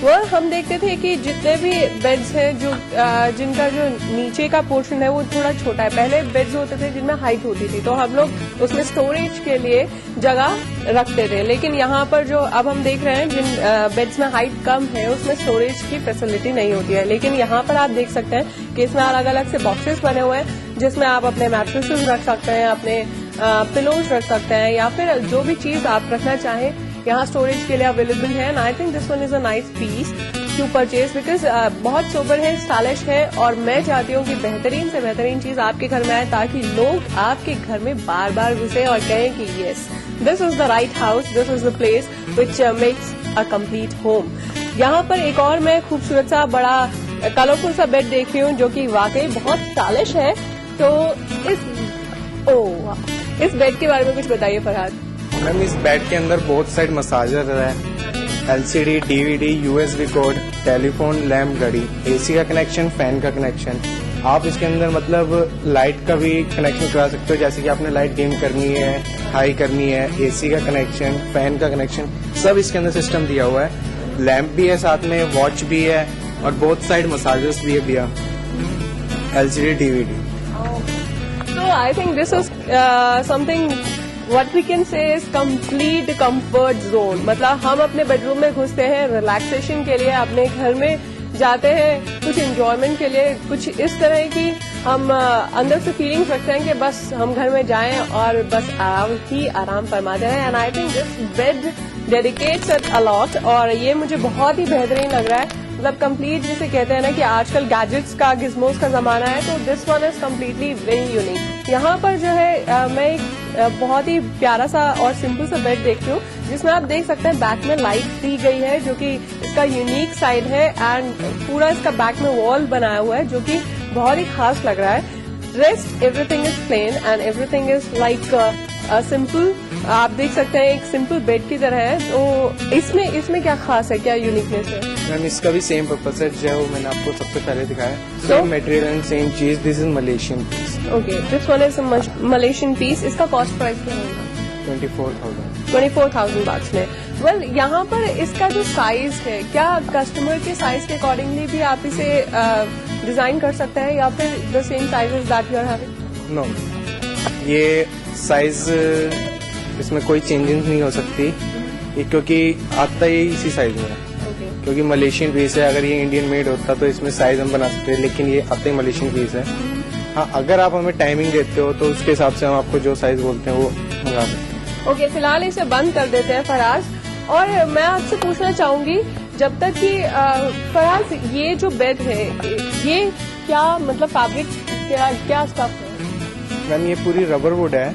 हम देखते थे कि जितने भी बेड्स हैं जो जिनका जो नीचे का पोर्शन है वो थोड़ा छोटा है। पहले बेड्स होते थे जिनमें हाइट होती थी, तो हम लोग उसमें स्टोरेज के लिए जगह रखते थे। लेकिन यहाँ पर जो अब हम देख रहे हैं जिन बेड्स में हाइट कम है उसमें स्टोरेज की फैसिलिटी नहीं होती है। लेकिन यहाँ पर आप देख सकते हैं कि इसमें अलग अलग से बॉक्सेस बने हुए हैं जिसमें आप अपने मैट्रेसेस रख सकते हैं, अपने पिलोज रख सकते हैं, या फिर जो भी चीज आप रखना चाहें यहाँ स्टोरेज के लिए अवेलेबल है। And I think this one is a nice piece to purchase because बहुत सोबर है, स्टाइलिश है, और मैं चाहती हूँ कि बेहतरीन से बेहतरीन चीज आपके घर में आए ताकि लोग आपके घर में बार बार घुसे और कहें कि yes this is the right house, this is the place which makes a complete home. यहाँ पर एक और मैं खूबसूरत सा बड़ा कलरफुल सा बेड देख रही हूँ जो कि वाकई बहुत स्टाइलिश है। तो इस बेड के बारे में कुछ बताइए फरहाद। मैम इस बेड के अंदर बहुत साइड मसाजर है, LCD, DVD, USB code, telephone, lamp, घड़ी, एसी का कनेक्शन, फैन का कनेक्शन। आप इसके अंदर मतलब लाइट का भी कनेक्शन करा सकते हो, जैसे कि आपने लाइट डिम करनी है, हाई करनी है, एसी का कनेक्शन, फैन का कनेक्शन, सब इसके अंदर सिस्टम दिया हुआ है। लैम्प भी है साथ में, वॉच भी है और बहुत साइड मसाजर्स भी है भैया, LCD, DVD. So I think this is something what we can say is complete comfort zone। मतलब हम अपने बेडरूम में घुसते हैं रिलैक्सेशन के लिए, अपने घर में जाते हैं कुछ एंजॉयमेंट के लिए, कुछ इस तरह की हम अंदर से फीलिंग्स रखते हैं कि बस हम घर में जाएं और बस आराम फरमाते हैं। And I think this bed dedicates it a lot, और ये मुझे बहुत ही बेहतरीन लग रहा है। मतलब कंप्लीट जिसे कहते हैं ना कि आजकल गैजेट्स का, गिज़मोस का जमाना है, तो this one is completely very unique. यहाँ पर जो है मैं एक बहुत ही प्यारा सा और सिंपल सा बेड देखती हूँ जिसमें आप देख सकते हैं बैक में लाइट दी गई है जो कि इसका यूनिक साइड है, एंड पूरा इसका बैक में वॉल बनाया हुआ है जो कि बहुत ही खास लग रहा है। Rest everything is plain and everything is like simple. आप देख सकते हैं एक सिंपल बेड की तरह है। तो इसमें क्या खास है, क्या यूनिकनेस है? मैम इसका भी सेम पर्पस है जो मैंने आपको सबसे पहले दिखाया, सेम मटेरियल एंड सेम चीज। This is Malaysian piece. Okay, this one is Malaysian piece. इसका कॉस्ट प्राइस क्या होगा? 24,000 बात में। वेल यहाँ पर इसका जो साइज है, क्या कस्टमर के साइज के अकॉर्डिंगली भी आप इसे डिजाइन कर सकते हैं या फिर the same sizes that you are having? No, ये साइज इसमें कोई चेंजेस नहीं हो सकती, ये क्योंकि आता ही इसी साइज में है। क्योंकि मलेशियन पीस है, अगर ये इंडियन मेड होता तो इसमें साइज हम बना सकते हैं, लेकिन ये आता ही मलेशियन पीस है। हाँ, अगर आप हमें टाइमिंग देते हो तो उसके हिसाब से हम आपको जो साइज बोलते हैं वो मंगा सकते हैं। ओके, फिलहाल इसे बंद कर देते हैं फराज, और मैं आपसे पूछना चाहूंगी जब तक कि फराज ये जो बेड है ये क्या मतलब फैब्रिक क्या स्टफ है? मैम ये पूरी रबर वुड है,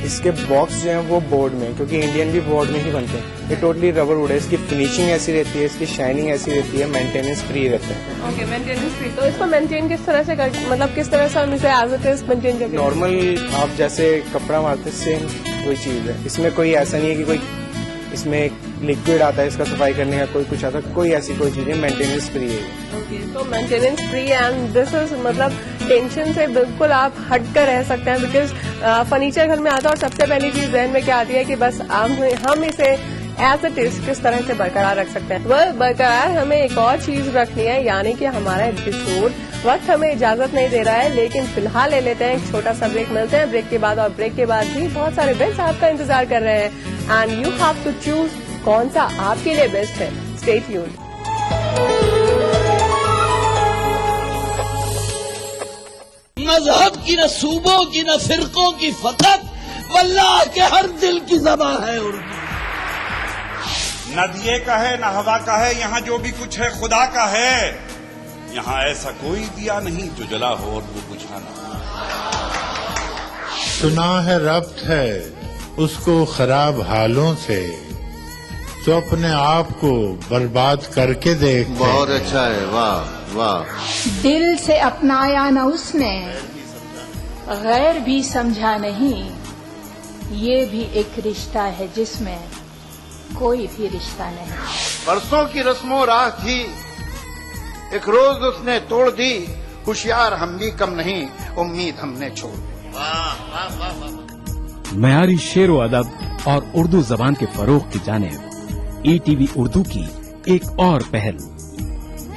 इसके बॉक्स जो है वो बोर्ड में, क्योंकि इंडियन भी बोर्ड में ही बनते हैं। ये टोटली रबर वुड है, इसकी फिनिशिंग ऐसी रहती है, इसकी शाइनिंग ऐसी रहती है, मेंटेनेंस फ्री रहता है। Okay, maintenance free. तो इसको मेंटेन किस तरह से मतलब किस तरह से हम इसे एज इट इज मेंटेन करेंगे? नॉर्मल आप जैसे कपड़ा मारते सेम वही चीज है। इसमें कोई ऐसा नहीं है कि कोई इसमें लिक्विड आता है इसका सफाई करने का, कोई कुछ आता है, कोई ऐसी कोई चीज है, मेंटेनेंस फ्री है। ओके, तो maintenance free and this is मतलब टेंशन से बिल्कुल आप हट कर रह सकते हैं, बिकॉज फर्नीचर घर में आता है और सबसे पहली चीज जहन में क्या आती है कि बस हम इसे एज इट इज किस तरह से बरकरार रख सकते हैं। वेल, बरकरार हमें एक और चीज रखनी है, यानी कि हमारा एपिसोड वक्त हमें इजाजत नहीं दे रहा है, लेकिन फिलहाल ले लेते हैं एक छोटा सा ब्रेक। मिलते हैं ब्रेक के बाद, और ब्रेक के बाद भी बहुत सारे बेस्ट आपका इंतजार कर रहे हैं, and you have to choose कौन सा आपके लिए बेस्ट है। Stay tuned. मजहब की न सूबों की न फिरकों की फकत वल्लाह के हर दिल की ज़बान है उर्दू। न दिए का है न हवा का है, यहाँ जो भी कुछ है खुदा का है। यहाँ ऐसा कोई दिया नहीं जो जला हो और वो बुझा ना। सुना है रब्त है उसको खराब हालों से, तो अपने आप को बर्बाद करके देख। बहुत अच्छा है, वाह वाह। दिल से अपनाया न उसने, गैर भी समझा नहीं, ये भी एक रिश्ता है जिसमें कोई भी रिश्ता नहीं। परसों की रस्मों राह थी, एक रोज उसने तोड़ दी, होशियार हम भी कम नहीं, उम्मीद हमने छोड़ दी। मयारी शेर व अदब और उर्दू जबान के फरोग की जानिब ETV उर्दू की एक और पहल।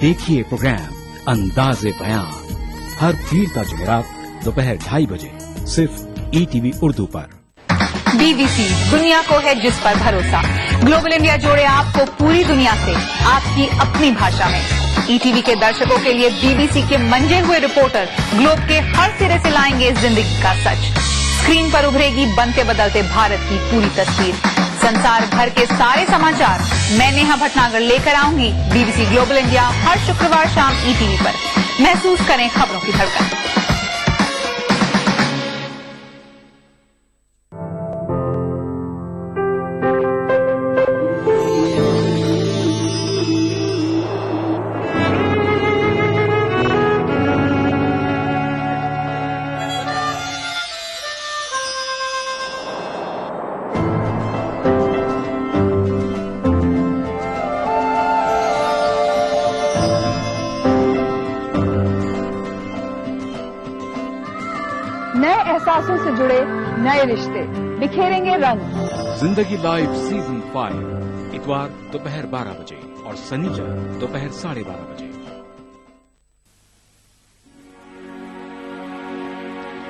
देखिए प्रोग्राम अंदाज़े बयां हर पीर का जुमेरात दोपहर 2:30 बजे सिर्फ ETV उर्दू पर। BBC दुनिया को है जिस पर भरोसा। ग्लोबल इंडिया जोड़े आपको पूरी दुनिया से आपकी अपनी भाषा में। ETV के दर्शकों के लिए BBC के मंजे हुए रिपोर्टर ग्लोब के हर सिरे से लाएंगे जिंदगी का सच। स्क्रीन पर उभरेगी बनते बदलते भारत की पूरी तस्वीर। संसार भर के सारे समाचार मैं नेहा भटनागर लेकर आऊंगी BBC ग्लोबल इंडिया हर शुक्रवार शाम ETV पर। महसूस करें खबरों की धड़कन। नए एहसासों से जुड़े नए रिश्ते बिखेरेंगे रंग। जिंदगी लाइव सीजन 5 इतवार दोपहर 12 बजे और शनिवार दोपहर 12:30 बजे।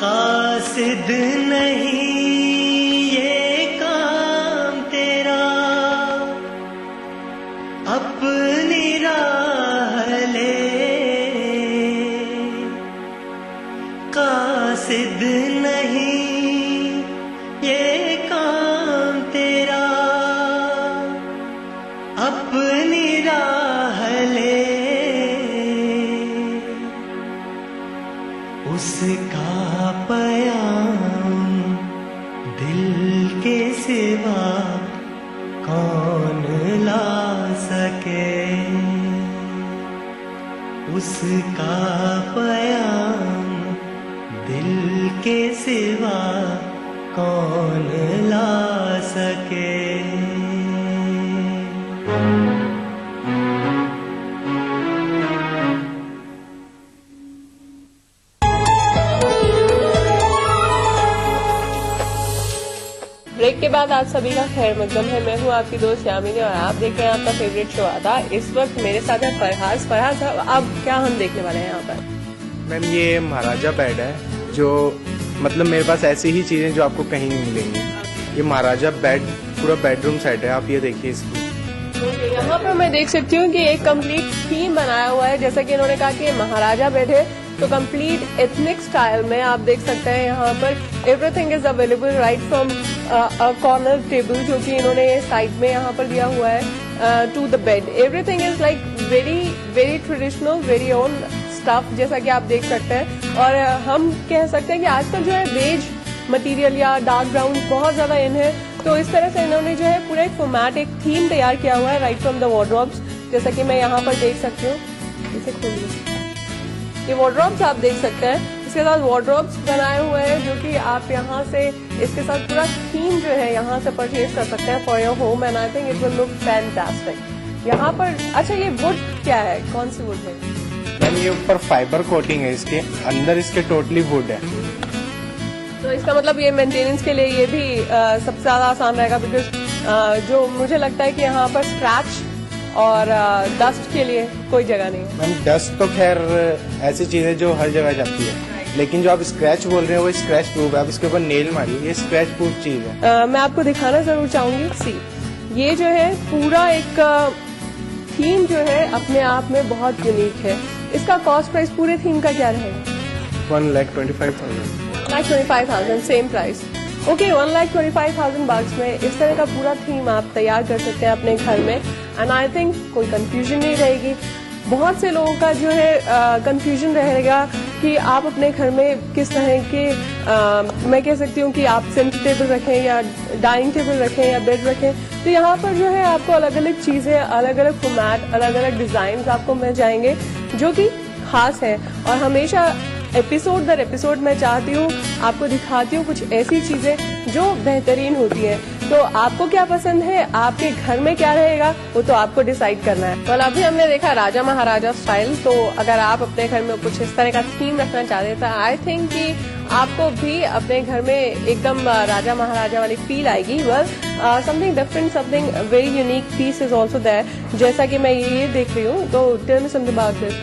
कासिद नहीं ये काम तेरा, अपनी राह ले। कासिद नहीं ये काम तेरा, अपनी राह ले। उसका पयाम दिल के सिवा कौन ला सके। उसका पयाम दिल के सिवा कौन ला सके। ब्रेक के बाद आप सभी का खैर मकदम है। मैं हूँ आपकी दोस्त यामिनी और आप देख रहे हैं आपका फेवरेट शो आधा। इस वक्त मेरे साथ है फरहाज। फरहाज, अब क्या हम देखने वाले हैं यहाँ पर? मैम ये महाराजा बेड है, जो मतलब मेरे पास ऐसी ही चीजें जो आपको कहीं नहीं मिलेंगी। ये महाराजा बेड पूरा बेडरूम सेट है, आप ये देखिए इसकी। यहाँ पर मैं देख सकती हूँ कि एक कंप्लीट थीम बनाया हुआ है। जैसा कि इन्होंने कहा कि महाराजा बेड है, तो कंप्लीट एथनिक स्टाइल में आप देख सकते हैं यहाँ पर everything is available right from a corner table, जो कि इन्होंने साइड में यहाँ पर दिया हुआ है, to the bed. Everything is like very very traditional, very own stuff, जैसा कि आप देख सकते हैं। और हम कह सकते हैं कि आजकल जो है बेज मटेरियल या डार्क ब्राउन बहुत ज्यादा इन है, तो इस तरह से इन्होंने जो है पूरा एक फॉर्मेट, एक थीम तैयार किया हुआ है राइट फ्रॉम द वार्डरोब्स, जैसा कि मैं यहाँ पर देख सकती हूँ। इसे खोलिए, ये वार्डरोब्स आप देख सकते हैं। इसके साथ वार्डरोब्स बनाए हुए हैं, जो कि आप यहाँ से इसके साथ पूरा थीम जो है यहाँ से परचेज कर सकते हैं for your home, and I think it will look fantastic. यहाँ पर अच्छा ये वुड क्या है, कौन सी वुड है? मैम ये ऊपर फाइबर कोटिंग है, इसके अंदर इसके टोटली वुड है। तो इसका मतलब ये मेंटेनेंस के लिए ये भी सबसे ज्यादा आसान रहेगा, बिकॉज जो मुझे लगता है कि यहाँ पर स्क्रैच और डस्ट के लिए कोई जगह नहीं है। मैम डस्ट तो खैर ऐसी चीज है जो हर जगह जाती है, लेकिन जो आप स्क्रैच बोल रहे हो वो स्क्रैच प्रूफ है। आप इसके ऊपर नेल मारिए, ये स्क्रैच प्रूफ चीज है। मैं आपको दिखाना जरूर चाहूंगी। सी, ये जो है पूरा एक थीम जो है अपने आप में बहुत यूनिक है। इसका कॉस्ट प्राइस पूरे थीम का क्या रहेगा? 1,25,000। 1,25,000 सेम प्राइस। ओके, 1,25,000 bucks में इस तरह का पूरा थीम आप तैयार कर सकते हैं अपने घर में, एंड आई थिंक कोई कंफ्यूजन नहीं रहेगी। बहुत से लोगों का जो है कंफ्यूजन रहेगा कि आप अपने घर में किस तरह के मैं कह सकती हूँ कि आप सेंटर टेबल रखें या डाइनिंग टेबल रखें या बेड रखें। तो यहाँ पर जो है आपको अलग अलग चीजें, अलग अलग फॉर्मेट, अलग अलग डिजाइन आपको मिल जाएंगे जो कि खास है। और हमेशा एपिसोड दर एपिसोड मैं चाहती हूँ आपको दिखाती हूँ कुछ ऐसी चीजें जो बेहतरीन होती है। तो आपको क्या पसंद है, आपके घर में क्या रहेगा, वो तो आपको डिसाइड करना है। well, अभी हमने देखा राजा महाराजा स्टाइल, तो अगर आप अपने घर में कुछ इस तरह का थीम रखना चाहते हैं तो आई थिंक कि आपको भी अपने घर में एकदम राजा महाराजा वाली फील आएगी। Well something different, something very unique piece is also there, जैसा कि मैं ये देख रही हूँ। तो tell me something about this.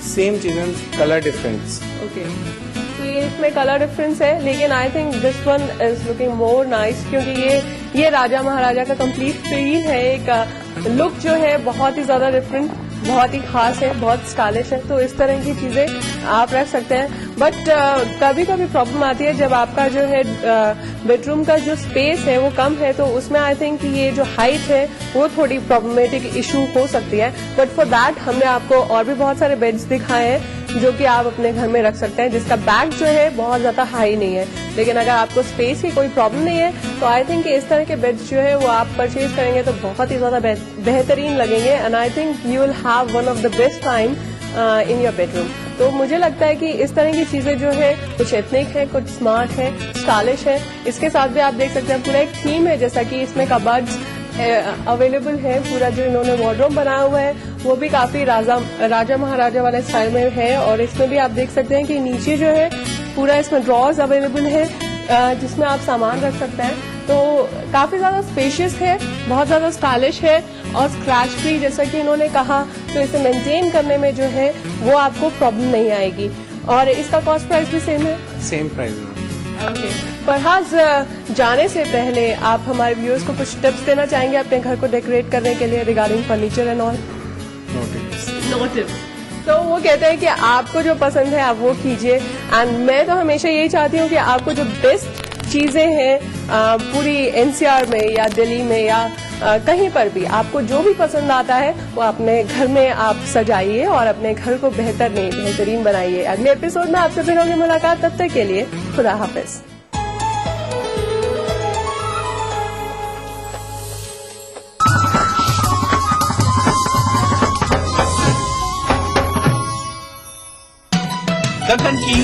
Same चीजें, कलर डिफरेंस। ओके, तो ये इसमें कलर डिफरेंस है, लेकिन I think this one is looking more nice, क्योंकि ये राजा महाराजा का कंप्लीट फील है। एक लुक जो है बहुत ही ज्यादा डिफरेंट, बहुत ही खास है, बहुत स्टाइलिश है। तो इस तरह की चीजें आप रख सकते हैं। बट कभी कभी प्रॉब्लम आती है जब आपका जो है बेडरूम का जो स्पेस है वो कम है, तो उसमें आई थिंक ये जो हाइट है वो थोड़ी प्रॉब्लमेटिक इशू हो सकती है। बट फॉर दैट हमने आपको और भी बहुत सारे बेड्स दिखाए हैं जो कि आप अपने घर में रख सकते हैं, जिसका बैक जो है बहुत ज्यादा हाई नहीं है। लेकिन अगर आपको स्पेस की कोई प्रॉब्लम नहीं है तो आई थिंक इस तरह के बेड्स जो है वो आप परचेज करेंगे तो बहुत ही ज्यादा बेहतरीन लगेंगे। And I think you will have one of the best time in your bedroom. तो मुझे लगता है कि इस तरह की चीजें जो है कुछ एथनिक है, कुछ स्मार्ट है, स्टाइलिश है। इसके साथ भी आप देख सकते हैं पूरा एक थीम है, जैसा कि इसमें कबर्ड्स अवेलेबल है। पूरा जो इन्होंने वार्डरोब बनाया हुआ है वो भी काफी राजा महाराजा वाले स्टाइल में है। और इसमें भी आप देख सकते हैं कि नीचे जो है पूरा इसमें ड्रॉर्स अवेलेबल है जिसमें आप सामान रख सकते हैं। तो काफी ज्यादा स्पेशियस है, बहुत ज्यादा स्टाइलिश है और स्क्रैच फ्री, जैसा कि इन्होंने कहा। तो इसे मेंटेन करने में जो है वो आपको प्रॉब्लम नहीं आएगी। और इसका कॉस्ट प्राइस भी सेम है, सेम प्राइस में। फरहाज, जाने से पहले आप हमारे व्यूअर्स को कुछ टिप्स देना चाहेंगे अपने घर को डेकोरेट करने के लिए regarding furniture and all? No tips. तो वो कहते हैं कि आपको जो पसंद है आप वो कीजिए। एंड मैं तो हमेशा यही चाहती हूँ कि आपको जो बेस्ट चीजें हैं पूरी एनसीआर में या दिल्ली में या कहीं पर भी आपको जो भी पसंद आता है वो अपने घर में आप सजाइए और अपने घर को बेहतरीन बनाइए। अगले एपिसोड में आपसे फिर होगी मुलाकात, तब तक के लिए खुदा हाफिज। दक्कन की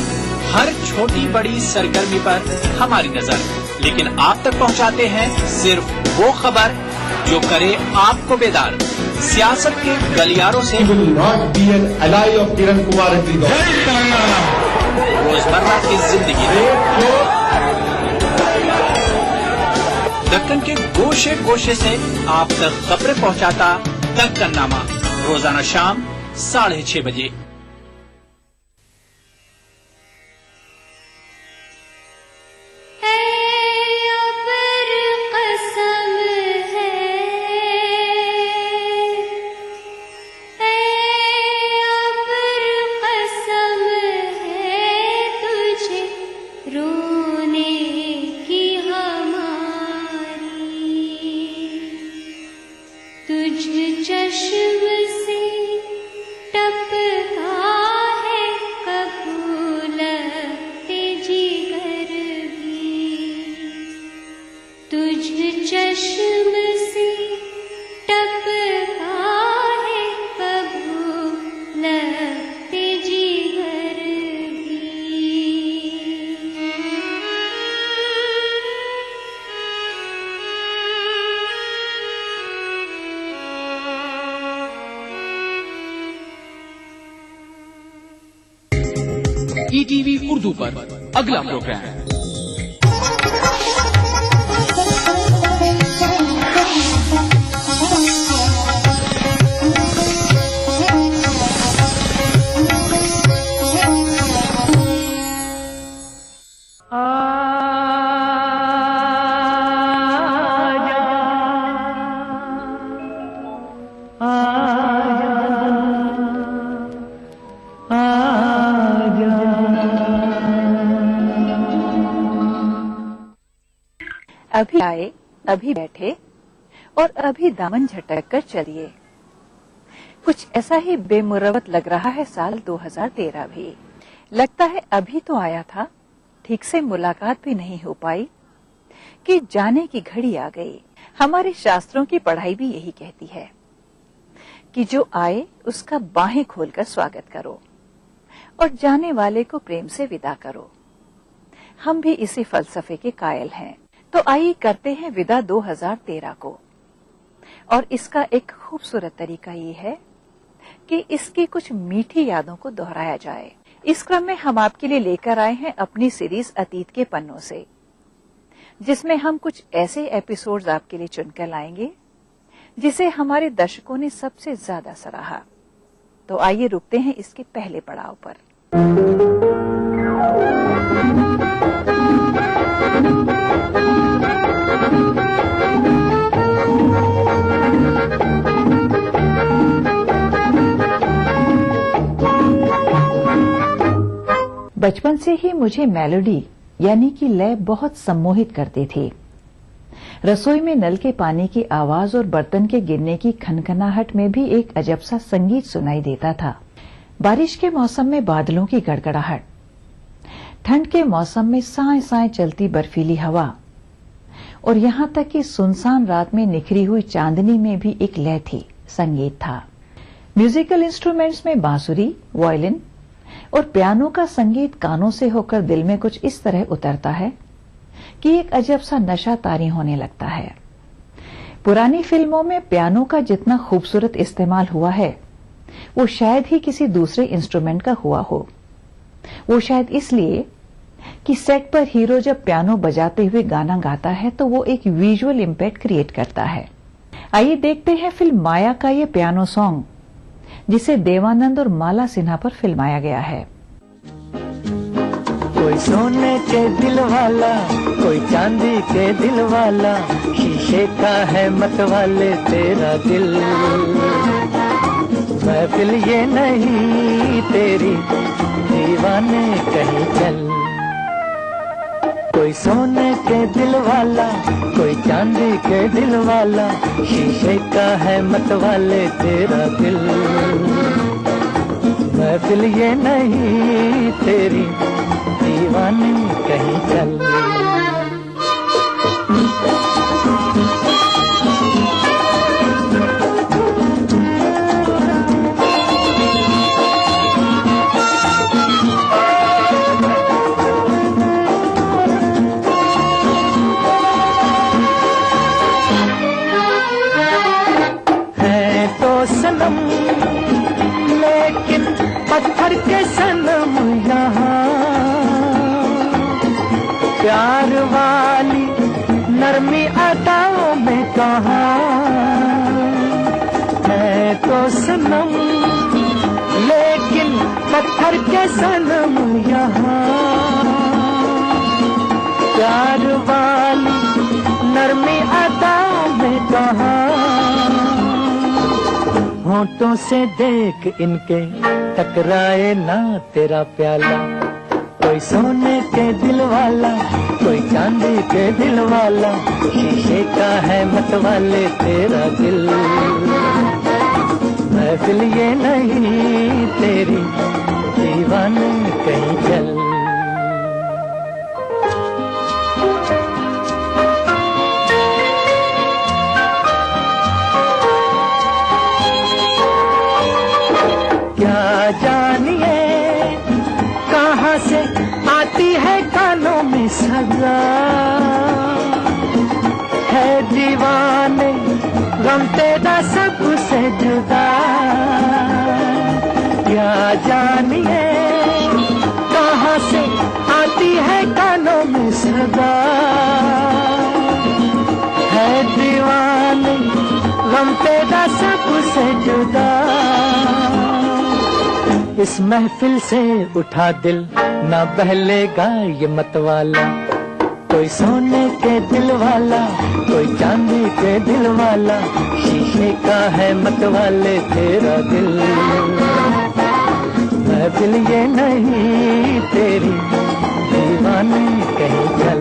हर छोटी बड़ी सरगर्मी पर हमारी नजर, लेकिन आप तक पहुंचाते हैं सिर्फ वो खबर जो करे आपको बेदार। सियासत के गलियारों से रोजमर्रा की जिंदगी दक्कन के गोशे गोशे से आप तक खबरें पहुंचाता दक्कननामा, रोजाना शाम 6:30 बजे। चश्म से टपका है कबूल जिगर भी, तुझ चश्म से टपका है कबूल जिगर भी। ईटीवी उर्दू पर अगला प्रोग्राम अभी आए, अभी बैठे और अभी दामन झटक कर चलिए। कुछ ऐसा ही बेमुरवत लग रहा है साल 2013 भी। लगता है अभी तो आया था, ठीक से मुलाकात भी नहीं हो पाई कि जाने की घड़ी आ गई। हमारे शास्त्रों की पढ़ाई भी यही कहती है कि जो आए उसका बाहें खोलकर स्वागत करो और जाने वाले को प्रेम से विदा करो। हम भी इसी फलसफे के कायल हैं। तो आइए करते हैं विदा 2013 को। और इसका एक खूबसूरत तरीका ये है कि इसकी कुछ मीठी यादों को दोहराया जाए। इस क्रम में हम आपके लिए लेकर आए हैं अपनी सीरीज अतीत के पन्नों से, जिसमें हम कुछ ऐसे एपिसोड्स आपके लिए चुनकर लाएंगे जिसे हमारे दर्शकों ने सबसे ज्यादा सराहा। तो आइए रुकते हैं इसके पहले पड़ाव पर। बचपन से ही मुझे मेलोडी यानी कि लय बहुत सम्मोहित करती थी। रसोई में नल के पानी की आवाज और बर्तन के गिरने की खनखनाहट में भी एक अजब सा संगीत सुनाई देता था। बारिश के मौसम में बादलों की गड़गड़ाहट, ठंड के मौसम में साए साए चलती बर्फीली हवा, और यहां तक कि सुनसान रात में निखरी हुई चांदनी में भी एक लय थी, संगीत था। म्यूजिकल इंस्ट्रूमेंट्स में बांसुरी, वायलिन और पियानो का संगीत कानों से होकर दिल में कुछ इस तरह उतरता है कि एक अजब सा नशा तारी होने लगता है। पुरानी फिल्मों में पियानो का जितना खूबसूरत इस्तेमाल हुआ है वो शायद ही किसी दूसरे इंस्ट्रूमेंट का हुआ हो। वो शायद इसलिए कि सेट पर हीरो जब पियानो बजाते हुए गाना गाता है तो वो एक विजुअल इम्पैक्ट क्रिएट करता है। आइए देखते हैं फिल्म माया का ये पियानो सॉन्ग, जिसे देवानंद और माला सिन्हा पर फिल्माया गया है। कोई सोने के दिल वाला, कोई चांदी के दिल वाला, शीशे का है मतवाले तेरा दिल। महफिल ये नहीं तेरी, दीवाने कहीं चल। कोई सोने के दिल वाला, कोई चांदी के दिल वाला, शीशे का है मतवाले तेरा दिल। महफिल ये नहीं तेरी, दीवाने कहीं चल। है तो सनम लेकिन पत्थर के सनम यहाँ, प्यार वाली नरमी अदाओं में कहाँ। है तो सनम लेकिन पत्थर के सनम यहाँ, प्यार वाली नरमी अदाओं में कहाँ। होठों से देख इनके टकराए ना तेरा प्याला। कोई सोने के दिल वाला, कोई चांदी के दिल वाला, शीशे का है मतवाले तेरा दिल। महफिल ये नहीं तेरी, दीवाने कहीं चल। क्या जानिए कहाँ से आती है कानों में सदा, है दीवाने गम तेरा सबसे जुदा। क्या जानिए कहाँ से आती है कानों में सदा, है दीवाने गम तेरा सबसे जुदा। इस महफिल से उठा दिल ना बहलेगा ये मतवाला। कोई सोने के दिल वाला, कोई चांदी के दिल वाला, शीशे का है मतवाले तेरा दिल। महफिल ये नहीं तेरी, दीवाने कहीं चल।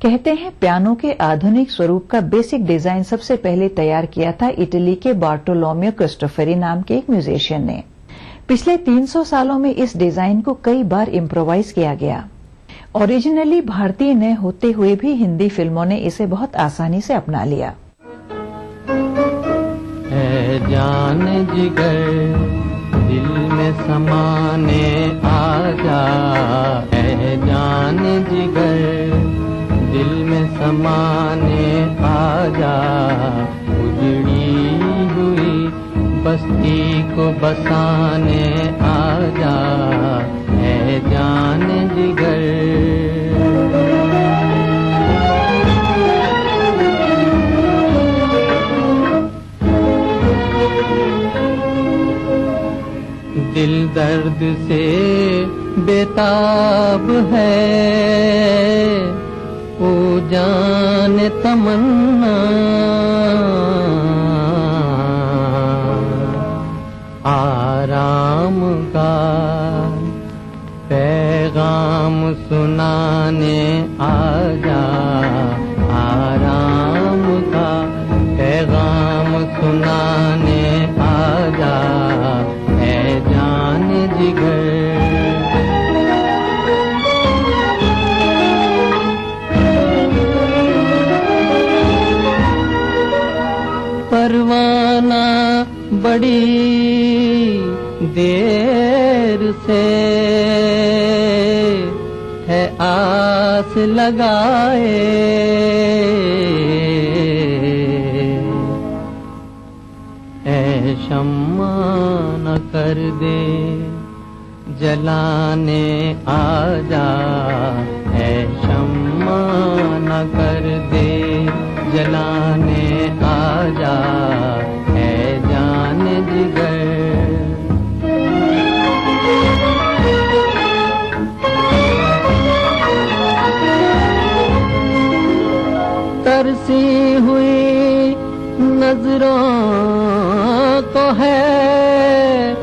कहते हैं पियानो के आधुनिक स्वरूप का बेसिक डिजाइन सबसे पहले तैयार किया था इटली के बार्टोलोमियो क्रिस्टोफरी नाम के एक म्यूजिशियन ने। पिछले 300 सालों में इस डिजाइन को कई बार इम्प्रोवाइज किया गया। ओरिजिनली भारतीय न होते हुए भी हिंदी फिल्मों ने इसे बहुत आसानी से अपना लिया। है जान जिगर दिल में समाने आजा, है जान जिगर दिल समाने आजा, उजड़ी हुई बस्ती को बसाने आजा, है जान जिगर। दिल दर्द से बेताब है, ओ जान तमन्ना, आराम का पैगाम सुनाने आजा, आराम का पैगाम सुनाने आजा, है जान जिगर। परवाना बड़ी देर से है आस लगाए, ऐ शम्मा न कर दे जलाने आजा, ऐ शम्मा न कर दे जलाने आजा, है जान जिगर। तरसी हुई नजरों को है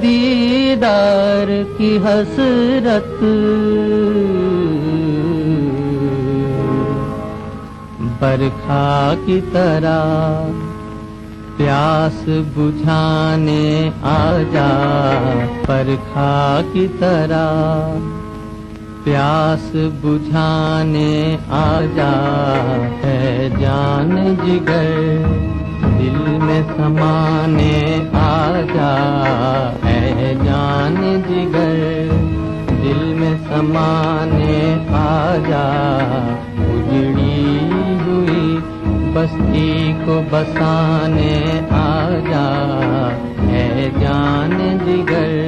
दीदार की हसरत, बरखा की तरह प्यास बुझाने आजा, बरखा की तरह प्यास बुझाने आजा, है जान जिगर। दिल में समाने आजा, है जान जिगर। दिल में समाने आजा, उजड़ी हुई बस्ती को बसाने आजा, है जान जिगर।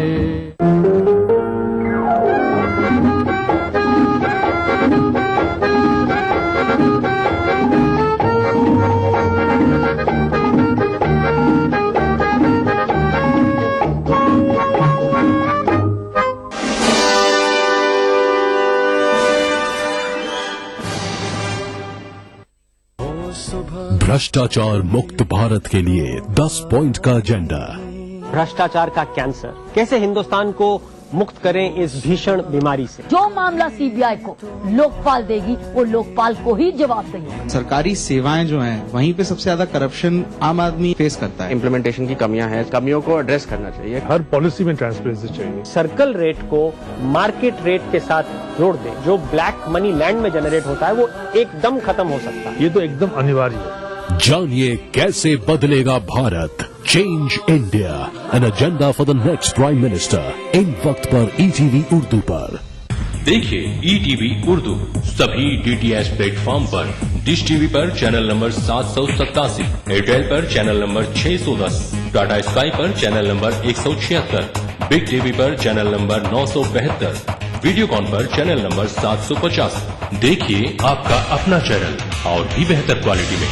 भ्रष्टाचार मुक्त भारत के लिए 10 पॉइंट का एजेंडा। भ्रष्टाचार का कैंसर, कैसे हिंदुस्तान को मुक्त करें इस भीषण बीमारी से। जो मामला सीबीआई को लोकपाल देगी वो लोकपाल को ही जवाब देगी। सरकारी सेवाएं जो हैं वहीं पे सबसे ज्यादा करप्शन आम आदमी फेस करता है। इम्प्लीमेंटेशन की कमियां हैं, कमियों को एड्रेस करना चाहिए। हर पॉलिसी में ट्रांसपेरेंसी चाहिए। सर्कल रेट को मार्केट रेट के साथ जोड़ दे, जो ब्लैक मनी लैंड में जनरेट होता है वो एकदम खत्म हो सकता है। ये तो एकदम अनिवार्य है। जानिए कैसे बदलेगा Bharat. Change India, an agenda for the next prime minister. इन वक्त पर ETV उर्दू पर देखिए ETV उर्दू सभी DTH प्लेटफॉर्म पर। डिश टीवी पर चैनल नंबर 787, एयरटेल पर चैनल नंबर 610, टाटा स्काई पर चैनल नंबर 176, बिग टीवी पर चैनल नंबर 972, वीडियोकॉन पर चैनल नंबर 750। देखिए आपका अपना चैनल और भी बेहतर क्वालिटी में।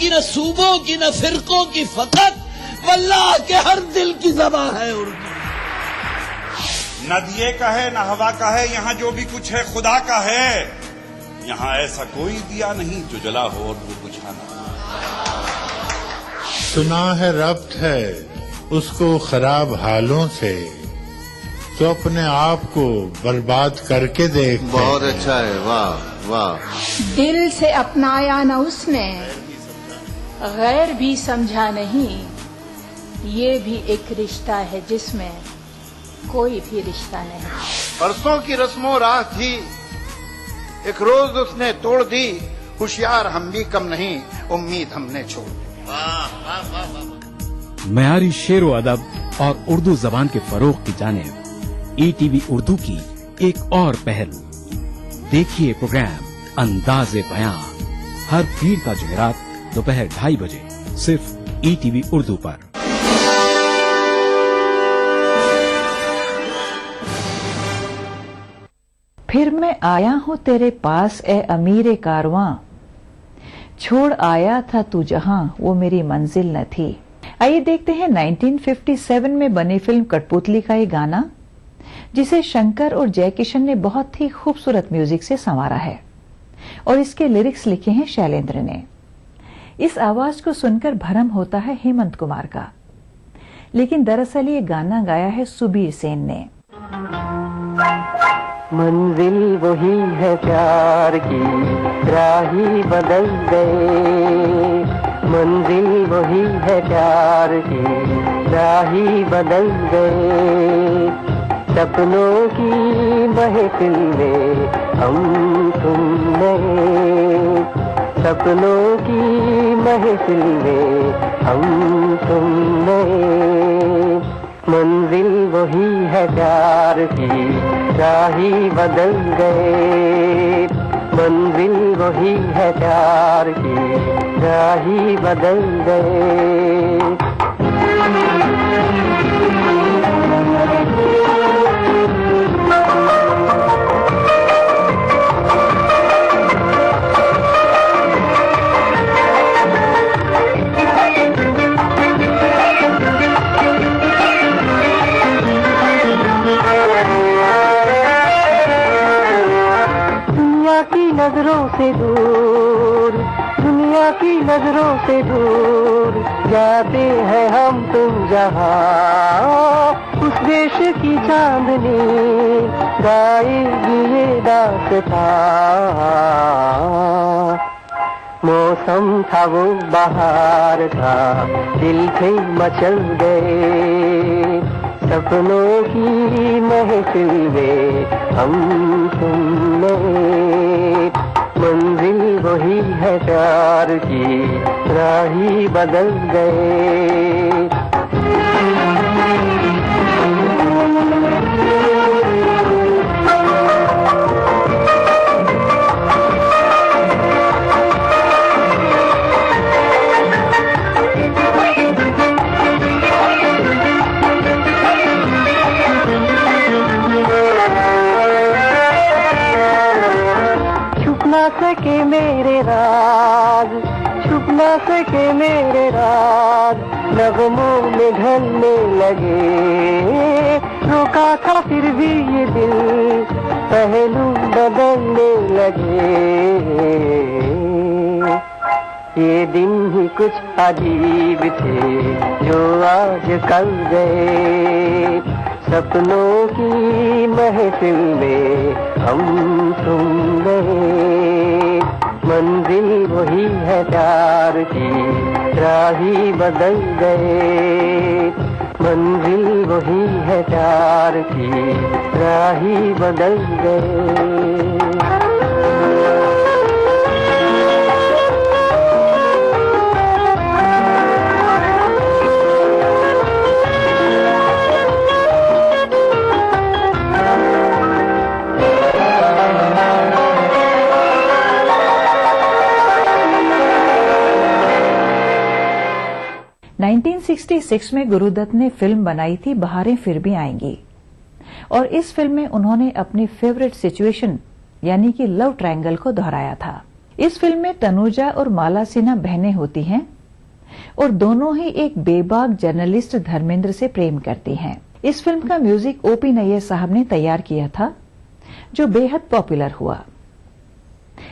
न सूबों की न फिरकों की फकत, वल्लाह के हर दिल की ज़बां है उर्दू। न दिए का है न हवा का है, यहाँ जो भी कुछ है खुदा का है। यहाँ ऐसा कोई दिया नहीं जो जला हो और वो बुझाना। सुना है रब्त है उसको खराब हालों से, तो अपने आप को बर्बाद करके देख। बहुत अच्छा है, वाह वाह। दिल से अपनाया न उसने, गैर भी समझा नहीं, ये भी एक रिश्ता है जिसमें कोई भी रिश्ता नहीं। परसों की रस्मों राह थी, एक रोज उसने तोड़ दी, होशियार हम भी कम नहीं, उम्मीद हमने छोड़ दी। मयारी शेरो अदब और उर्दू जबान के फरोग की जानिब ईटीवी उर्दू की एक और पहल। देखिए प्रोग्राम अंदाज़े बयां हर पीर का जुमेरात दोपहर 2:30 बजे सिर्फ ईटीवी उर्दू पर। फिर मैं आया हूँ तेरे पास ए अमीर कारवां, छोड़ आया था तू जहां वो मेरी मंजिल न थी। आइए देखते हैं 1957 में बनी फिल्म कठपुतली का ये गाना, जिसे शंकर और जय किशन ने बहुत ही खूबसूरत म्यूजिक से संवारा है और इसके लिरिक्स लिखे हैं शैलेंद्र ने। इस आवाज को सुनकर भ्रम होता है हेमंत कुमार का, लेकिन दरअसल ये गाना गाया है सुबीर सेन ने। मंजिल वही है प्यार की, राही बदल गए। मंजिल वही है प्यार की, राही बदल गए। सपनों की महफिल में हम तुम नए, सपनों की महफिल में हम तुम नए। मंजिल वही है प्यार की, राही बदल गए। मंजिल वही है प्यार की, राही बदल गए। नजरों से दूर, दुनिया की नजरों से दूर जाते हैं हम तुम जहां। उस देश की चांदनी गाएगी ये दास्तां। मौसम था वो बहार का, दिल थे मचल गए। सपनों की महफिल में हम तुम नए। मंजिल वही है प्यार की, राही बदल गए। सके मेरे राज, छुप न सके मेरे राज, नगमों में ढलने लगे। रोका था फिर भी ये दिल, पहलू बदलने लगे। ये दिन ही कुछ अजीब थे जो आज कल गए। सपनों की महफिल में हम तुम नए। मंजिल वही है प्यार की, राही बदल गए। मंजिल वही है प्यार की, राही बदल गए। 1966 में गुरुदत्त ने फिल्म बनाई थी बहारें फिर भी आएंगी, और इस फिल्म में उन्होंने अपनी फेवरेट सिचुएशन यानी कि लव ट्रायंगल को दोहराया था। इस फिल्म में तनुजा और माला सिन्हा बहनें होती हैं और दोनों ही एक बेबाक जर्नलिस्ट धर्मेंद्र से प्रेम करती हैं। इस फिल्म का म्यूजिक ओपी नैयर साहब ने तैयार किया था, जो बेहद पॉपुलर हुआ।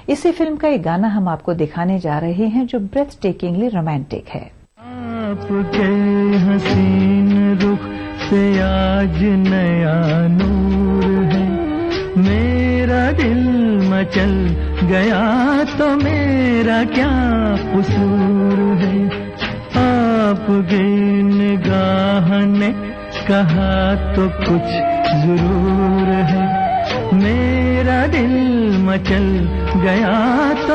इसी फिल्म का एक गाना हम आपको दिखाने जा रहे हैं जो ब्रेथ टेकिंगली रोमांटिक है। आपके हसीन रुख से आज नया नूर है। मेरा दिल मचल गया तो मेरा क्या कसूर है। आपकी निगाह ने कहा तो कुछ जरूर है। मेरा दिल मचल गया तो